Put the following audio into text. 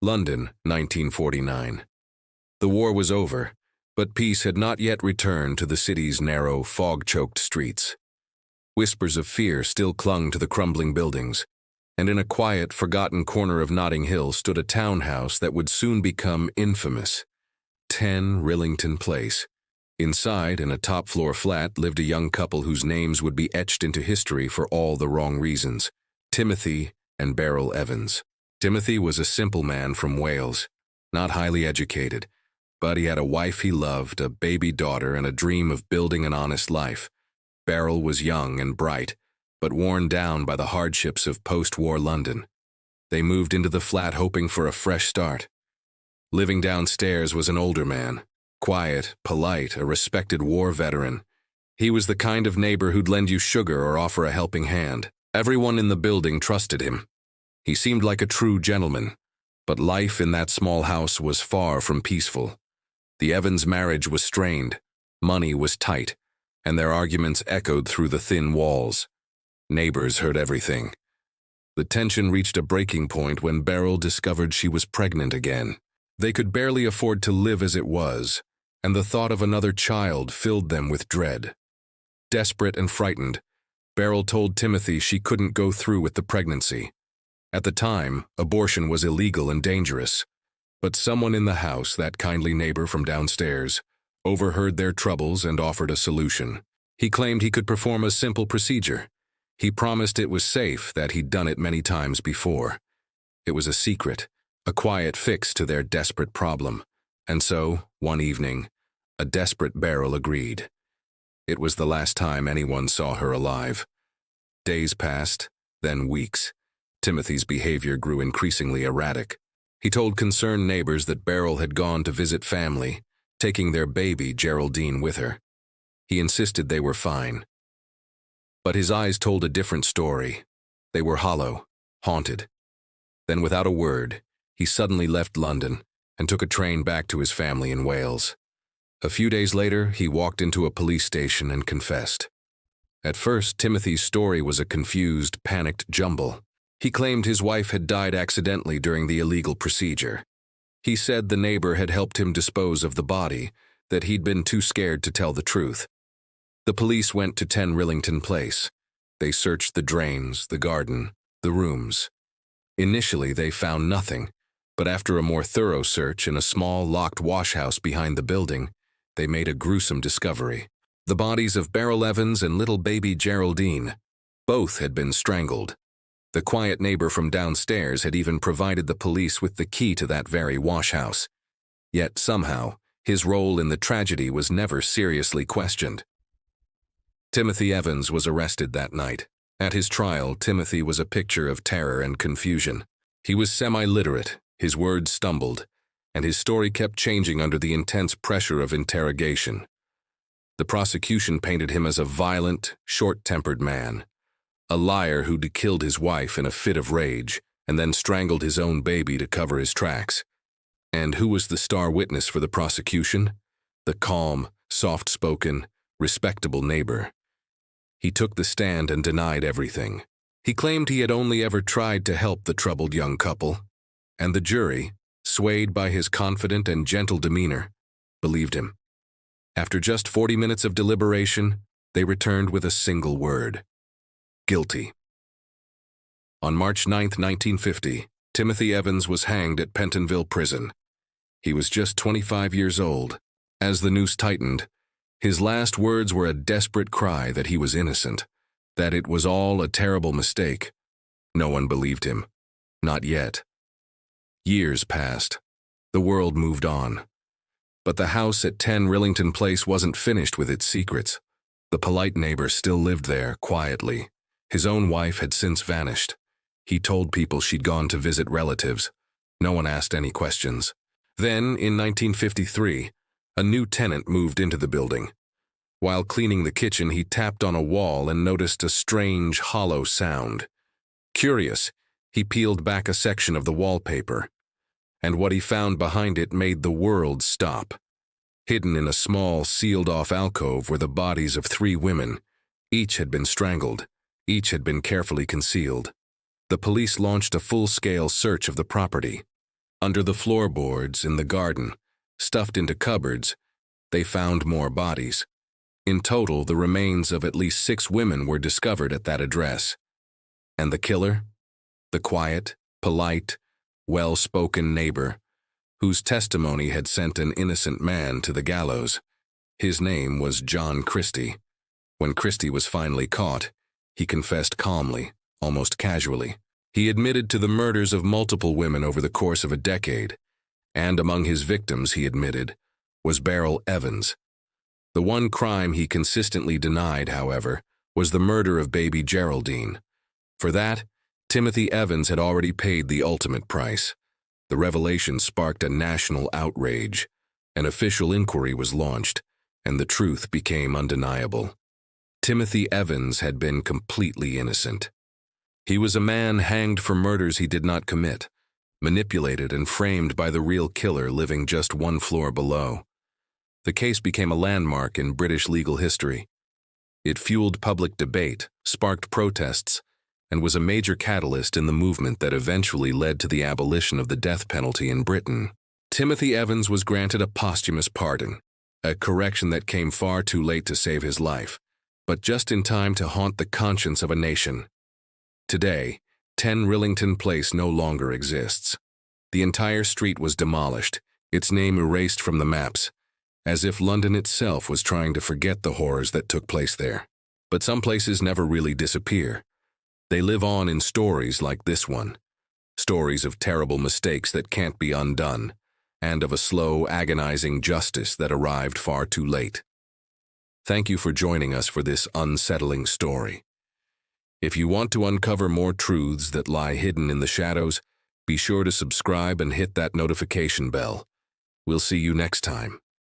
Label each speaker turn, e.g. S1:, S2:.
S1: London, 1949. The war was over, but peace had not yet returned to the city's narrow, fog-choked streets. Whispers of fear still clung to the crumbling buildings, and in a quiet, forgotten corner of Notting Hill stood a townhouse that would soon become infamous. 10 Rillington Place. Inside, in a top-floor flat, lived a young couple whose names would be etched into history for all the wrong reasons: Timothy and Beryl Evans. Timothy was a simple man from Wales, not highly educated, but he had a wife he loved, a baby daughter, and a dream of building an honest life. Beryl was young and bright, but worn down by the hardships of post-war London. They moved into the flat hoping for a fresh start. Living downstairs was an older man, quiet, polite, a respected war veteran. He was the kind of neighbor who'd lend you sugar or offer a helping hand. Everyone in the building trusted him. He seemed like a true gentleman, but life in that small house was far from peaceful. The Evans marriage was strained, money was tight, and their arguments echoed through the thin walls. Neighbors heard everything. The tension reached a breaking point when Beryl discovered she was pregnant again. They could barely afford to live as it was, and the thought of another child filled them with dread. Desperate and frightened, Beryl told Timothy she couldn't go through with the pregnancy. At the time, abortion was illegal and dangerous, but someone in the house, that kindly neighbor from downstairs, overheard their troubles and offered a solution. He claimed he could perform a simple procedure. He promised it was safe, that he'd done it many times before. It was a secret, a quiet fix to their desperate problem. And so, one evening, a desperate Beryl agreed. It was the last time anyone saw her alive. Days passed, then weeks. Timothy's behavior grew increasingly erratic. He told concerned neighbors that Beryl had gone to visit family, taking their baby Geraldine with her. He insisted they were fine. But his eyes told a different story. They were hollow, haunted. Then, without a word, he suddenly left London and took a train back to his family in Wales. A few days later, he walked into a police station and confessed. At first, Timothy's story was a confused, panicked jumble. He claimed his wife had died accidentally during the illegal procedure. He said the neighbor had helped him dispose of the body, that he'd been too scared to tell the truth. The police went to 10 Rillington Place. They searched the drains, the garden, the rooms. Initially, they found nothing, but after a more thorough search in a small, locked washhouse behind the building, they made a gruesome discovery. The bodies of Beryl Evans and little baby Geraldine. Both had been strangled. The quiet neighbor from downstairs had even provided the police with the key to that very washhouse. Yet somehow, his role in the tragedy was never seriously questioned. Timothy Evans was arrested that night. At his trial, Timothy was a picture of terror and confusion. He was semi-literate, his words stumbled, and his story kept changing under the intense pressure of interrogation. The prosecution painted him as a violent, short-tempered man, a liar who'd killed his wife in a fit of rage and then strangled his own baby to cover his tracks. And who was the star witness for the prosecution? The calm, soft-spoken, respectable neighbor. He took the stand and denied everything. He claimed he had only ever tried to help the troubled young couple, and the jury, swayed by his confident and gentle demeanor, believed him. After just 40 minutes of deliberation, they returned with a single word: guilty. On March 9, 1950, Timothy Evans was hanged at Pentonville Prison. He was just 25 years old. As the noose tightened, his last words were a desperate cry that he was innocent, that it was all a terrible mistake. No one believed him. Not yet. Years passed. The world moved on. But the house at 10 Rillington Place wasn't finished with its secrets. The polite neighbor still lived there, quietly. His own wife had since vanished. He told people she'd gone to visit relatives. No one asked any questions. Then, in 1953, a new tenant moved into the building. While cleaning the kitchen, he tapped on a wall and noticed a strange, hollow sound. Curious, he peeled back a section of the wallpaper, and what he found behind it made the world stop. Hidden in a small, sealed-off alcove were the bodies of 3 women. Each had been strangled. Each had been carefully concealed. The police launched a full-scale search of the property. Under the floorboards in the garden, stuffed into cupboards, they found more bodies. In total, the remains of at least 6 women were discovered at that address. And the killer? The quiet, polite, well-spoken neighbor, whose testimony had sent an innocent man to the gallows. His name was John Christie. When Christie was finally caught, he confessed calmly, almost casually. He admitted to the murders of multiple women over the course of a decade, and among his victims, he admitted, was Beryl Evans. The one crime he consistently denied, however, was the murder of baby Geraldine. For that, Timothy Evans had already paid the ultimate price. The revelation sparked a national outrage. An official inquiry was launched, and the truth became undeniable. Timothy Evans had been completely innocent. He was a man hanged for murders he did not commit, manipulated and framed by the real killer living just 1 floor below. The case became a landmark in British legal history. It fueled public debate, sparked protests, and was a major catalyst in the movement that eventually led to the abolition of the death penalty in Britain. Timothy Evans was granted a posthumous pardon, a correction that came far too late to save his life, but just in time to haunt the conscience of a nation. Today, 10 Rillington Place no longer exists. The entire street was demolished, its name erased from the maps, as if London itself was trying to forget the horrors that took place there. But some places never really disappear. They live on in stories like this one, stories of terrible mistakes that can't be undone, and of a slow, agonizing justice that arrived far too late. Thank you for joining us for this unsettling story. If you want to uncover more truths that lie hidden in the shadows, be sure to subscribe and hit that notification bell. We'll see you next time.